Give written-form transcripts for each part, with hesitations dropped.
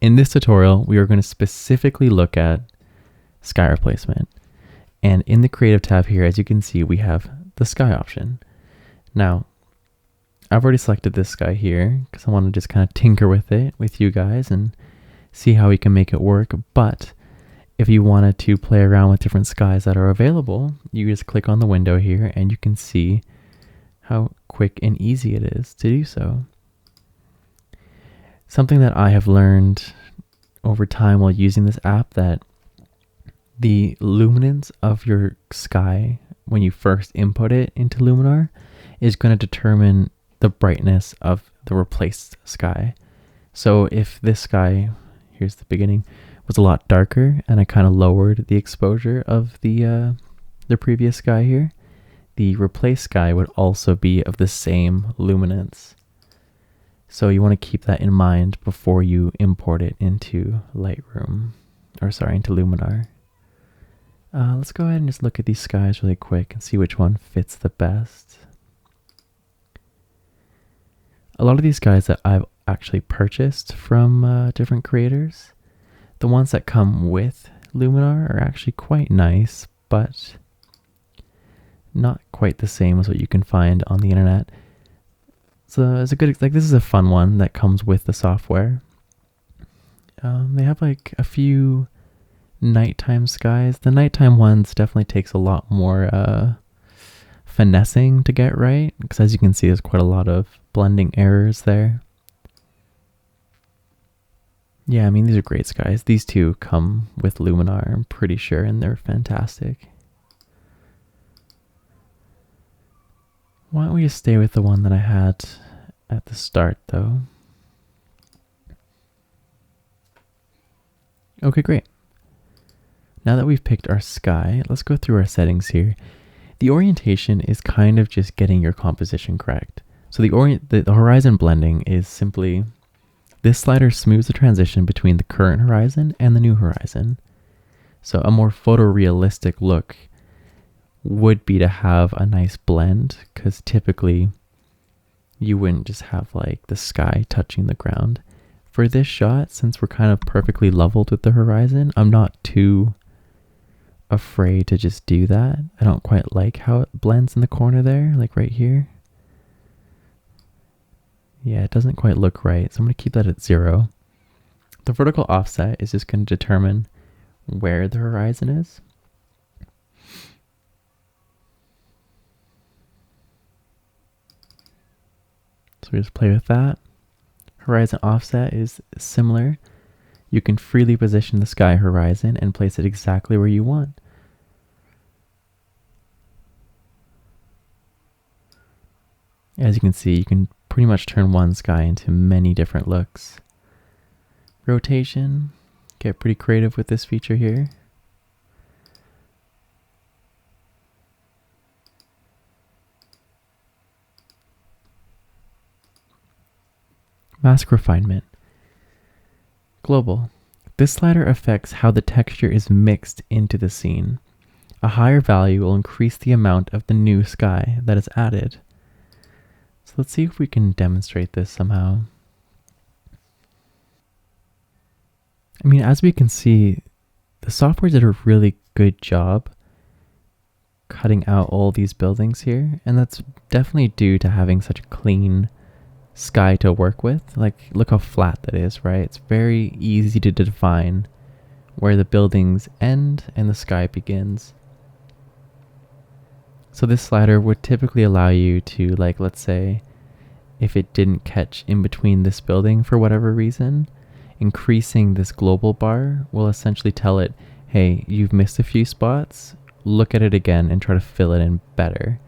in this tutorial, we are going to specifically look at sky replacement. And in the creative tab here, as you can see, we have the sky option. Now, I've already selected this sky here because I want to just kind of tinker with it with you guys and see how we can make it work. But if you wanted to play around with different skies that are available, you just click on the window here and you can see how quick and easy it is to do so. Something that I have learned over time while using this app, that the luminance of your sky when you first input it into Luminar is going to determine the brightness of the replaced sky. So if this sky, here's the beginning, was a lot darker and I kind of lowered the exposure of the previous sky here, the replaced sky would also be of the same luminance. So you want to keep that in mind before you import it into Lightroom, or sorry, into Luminar. Let's go ahead and just look at these skies really quick and see which one fits the best. A lot of these skies that I've actually purchased from different creators, the ones that come with Luminar are actually quite nice, but not quite the same as what you can find on the internet. So it's a good, like, this is a fun one that comes with the software. They have like a few nighttime skies. The nighttime ones definitely takes a lot more finessing to get right, because as you can see, there's quite a lot of blending errors there. Yeah, I mean, these are great skies. These two come with Luminar, I'm pretty sure, and they're fantastic. Why don't we just stay with the one that I had at the start, though? Okay, great. Now that we've picked our sky, let's go through our settings here. The orientation is kind of just getting your composition correct. So the horizon blending is simply, this slider smooths the transition between the current horizon and the new horizon. So a more photorealistic look would be to have a nice blend, because typically you wouldn't just have like the sky touching the ground. For this shot, since we're kind of perfectly leveled with the horizon, I'm not too afraid to just do that. I don't quite like how it blends in the corner there, like right here. Yeah, it doesn't quite look right, so I'm going to keep that at 0. The vertical offset is just going to determine where the horizon is. So we just play with that. Horizon offset is similar. You can freely position the sky horizon and place it exactly where you want. As you can see, you can pretty much turn one sky into many different looks. Rotation, get pretty creative with this feature here. Mask refinement. Global. This slider affects how the texture is mixed into the scene. A higher value will increase the amount of the new sky that is added. So let's see if we can demonstrate this somehow. I mean, as we can see, the software did a really good job cutting out all these buildings here, and that's definitely due to having such a clean sky to work with. Like, look how flat that is, right? It's very easy to define where the buildings end and the sky begins. So this slider would typically allow you to, like, let's say if it didn't catch in between this building for whatever reason, increasing this global bar will essentially tell it, hey, you've missed a few spots, look at it again and try to fill it in better.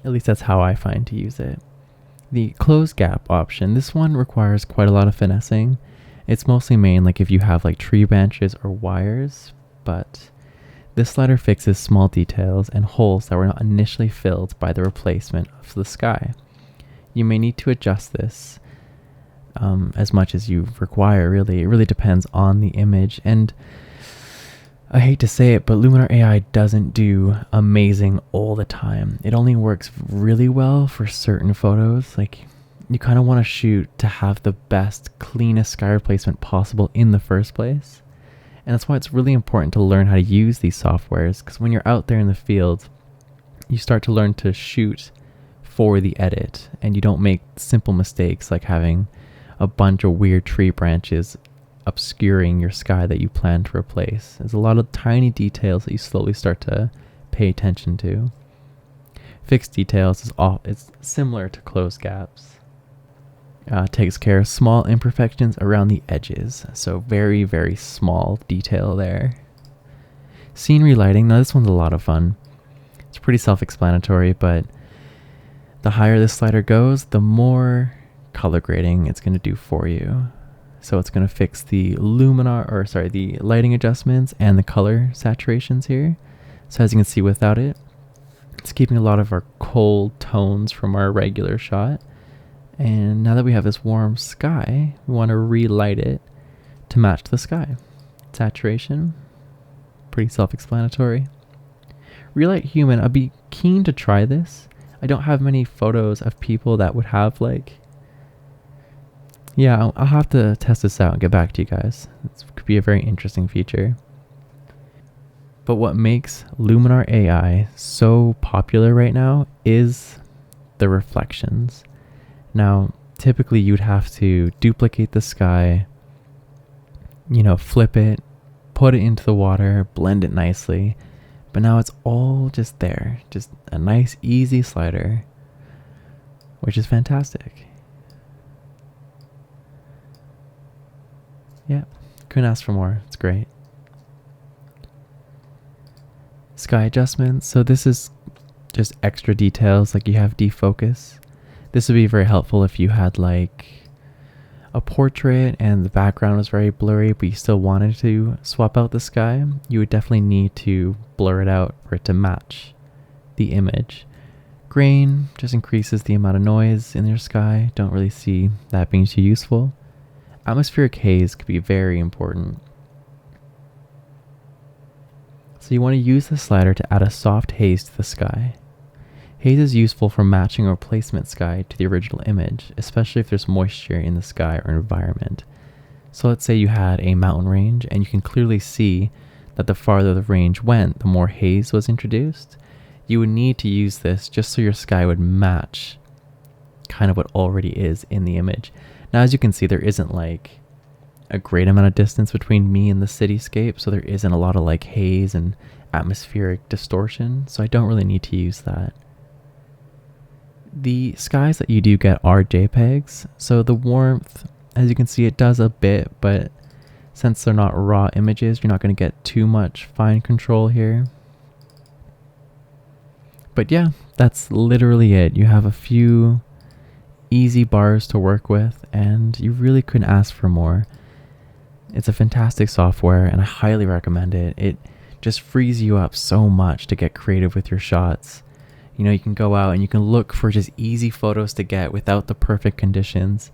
At least that's how I find to use it. The close gap option, this one requires quite a lot of finessing. It's mostly main like if you have like tree branches or wires, but this slider fixes small details and holes that were not initially filled by the replacement of the sky. You may need to adjust this as much as you require, really. It really depends on the image, and I hate to say it, but Luminar AI doesn't do amazing all the time. It only works really well for certain photos. Like, you kind of want to shoot to have the best, cleanest sky replacement possible in the first place. And that's why it's really important to learn how to use these softwares, because when you're out there in the field, you start to learn to shoot for the edit, and you don't make simple mistakes like having a bunch of weird tree branches obscuring your sky that you plan to replace. There's a lot of tiny details that you slowly start to pay attention to. Fixed details it's similar to closed gaps. Takes care of small imperfections around the edges, so very, very small detail there. Scenery lighting, now this one's a lot of fun. It's pretty self-explanatory, but the higher this slider goes, the more color grading it's going to do for you. So it's going to fix the the lighting adjustments and the color saturations here. So as you can see without it, it's keeping a lot of our cold tones from our regular shot. And now that we have this warm sky, we want to relight it to match the sky. Saturation, pretty self-explanatory. Relight human, I'd be keen to try this. I don't have many photos of people that would have I'll have to test this out and get back to you guys. This could be a very interesting feature. But what makes Luminar AI so popular right now is the reflections. Now, typically you'd have to duplicate the sky, flip it, put it into the water, blend it nicely. But now it's all just there. Just a nice, easy slider, which is fantastic. Yeah, couldn't ask for more. It's great. Sky adjustments. So this is just extra details, like you have defocus. This would be very helpful if you had a portrait and the background was very blurry, but you still wanted to swap out the sky. You would definitely need to blur it out for it to match the image. Grain just increases the amount of noise in your sky. Don't really see that being too useful. Atmospheric haze could be very important. So you want to use the slider to add a soft haze to the sky. Haze is useful for matching a replacement sky to the original image, especially if there's moisture in the sky or environment. So let's say you had a mountain range and you can clearly see that the farther the range went, the more haze was introduced. You would need to use this just so your sky would match kind of what already is in the image. Now, as you can see, there isn't a great amount of distance between me and the cityscape, so there isn't a lot of haze and atmospheric distortion, so I don't really need to use that. The skies that you do get are JPEGs, so the warmth, as you can see, it does a bit, but since they're not raw images, you're not going to get too much fine control here. But yeah, that's literally it. You have a few easy bars to work with, and you really couldn't ask for more. It's a fantastic software, and I highly recommend it. It just frees you up so much to get creative with your shots. You can go out and you can look for just easy photos to get without the perfect conditions.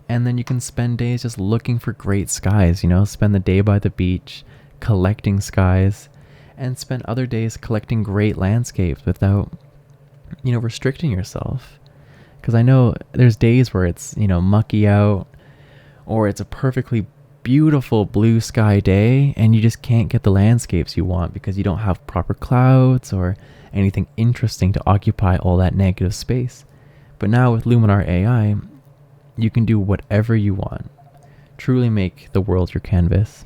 And then you can spend days just looking for great skies, spend the day by the beach collecting skies, and spend other days collecting great landscapes without, restricting yourself. Because I know there's days where it's, mucky out, or it's a perfectly beautiful blue sky day and you just can't get the landscapes you want because you don't have proper clouds or anything interesting to occupy all that negative space. But now with Luminar AI, you can do whatever you want. Truly make the world your canvas.